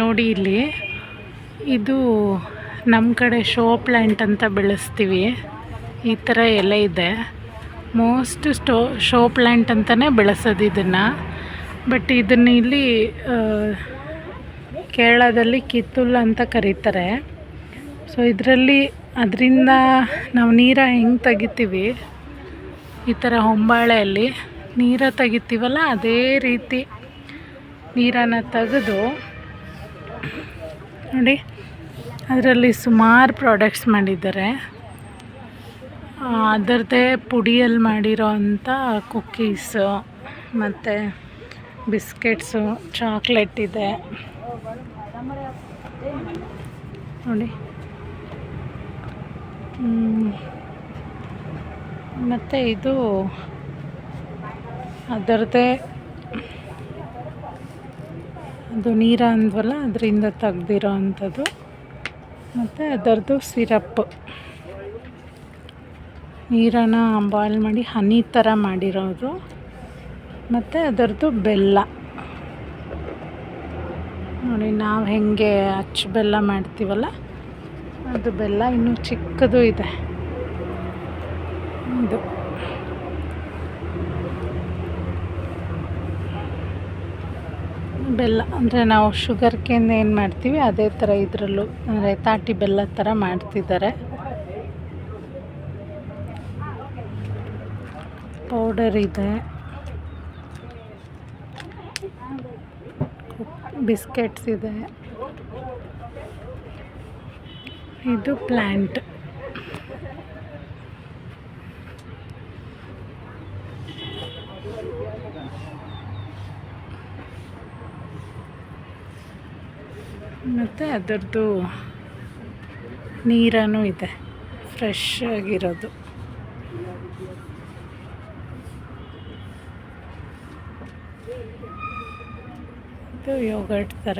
ನೋಡಿ ಇಲ್ಲಿ ಇದು ನಮ್ಮ ಕಡೆ ಶೋ ಪ್ಲ್ಯಾಂಟ್ ಅಂತ ಬೆಳೆಸ್ತೀವಿ. ಈ ಥರ ಎಲೆ ಇದೆ. ಮೋಸ್ಟ್ ಶೋ ಪ್ಲ್ಯಾಂಟ್ ಅಂತಲೇ ಬೆಳೆಸೋದು ಇದನ್ನು. ಬಟ್ ಇದನ್ನು ಇಲ್ಲಿ ಕೇರಳದಲ್ಲಿ ಕಿತ್ತುಲ್ ಅಂತ ಕರೀತಾರೆ. ಸೊ ಅದರಿಂದ ನಾವು ನೀರ ಹೆಂಗೆ ತೆಗಿತೀವಿ, ಈ ಥರ ಹೊಂಬಾಳೆಯಲ್ಲಿ ನೀರ ತೆಗಿತೀವಲ್ಲ, ಅದೇ ರೀತಿ ನೀರನ್ನು ತೆಗೆದು ನೋಡಿ ಅದರಲ್ಲಿ ಸುಮಾರು ಪ್ರಾಡಕ್ಟ್ಸ್ ಮಾಡಿದ್ದಾರೆ. ಅದರದ್ದೇ ಪುಡಿಯಲ್ಲಿ ಮಾಡಿರೋ ಅಂಥ ಕುಕ್ಕೀಸು ಮತ್ತು ಬಿಸ್ಕೆಟ್ಸು, ಚಾಕ್ಲೇಟ್ ಇದೆ ನೋಡಿ. ಮತ್ತು ಇದು ಅದರದ್ದೇ ಅದು ನೀರ ಅಂದ್ವಲ್ಲ, ಅದರಿಂದ ತೆಗ್ದಿರೋ ಅಂಥದ್ದು. ಮತ್ತು ಅದರದ್ದು ಸಿರಪ್, ನೀರನ್ನು ಬಾಯ್ಲ್ ಮಾಡಿ ಹನಿ ಥರ ಮಾಡಿರೋದು. ಮತ್ತು ಅದರದ್ದು ಬೆಲ್ಲ ನೋಡಿ, ನಾವು ಹೆಂಗೆ ಅಚ್ಚು ಬೆಲ್ಲ ಮಾಡ್ತೀವಲ್ಲ, ಅದು ಬೆಲ್ಲ ಇನ್ನೂ ಚಿಕ್ಕದು ಇದೆ. ಇದು ಬೆಲ್ಲ ಅಂದರೆ ನಾವು ಶುಗರ್ ಕೇನ್ ಏನು ಮಾಡ್ತೀವಿ ಅದೇ ಥರ ಇದರಲ್ಲೂ, ಅಂದರೆ ತಾಟಿ ಬೆಲ್ಲ ಥರ ಮಾಡ್ತಿದ್ದಾರೆ. ಪೌಡರ್ ಇದೆ, ಬಿಸ್ಕೆಟ್ಸ್ ಇದೆ. ಇದು ಪ್ಲ್ಯಾಂಟ್. ಮತ್ತು ಅದರದ್ದು ನೀರನ್ನು ಇದೆ, ಫ್ರೆಶ್ ಆಗಿರೋದು. ಇದು ಯೋಗರ್ಟ್ ಥರ.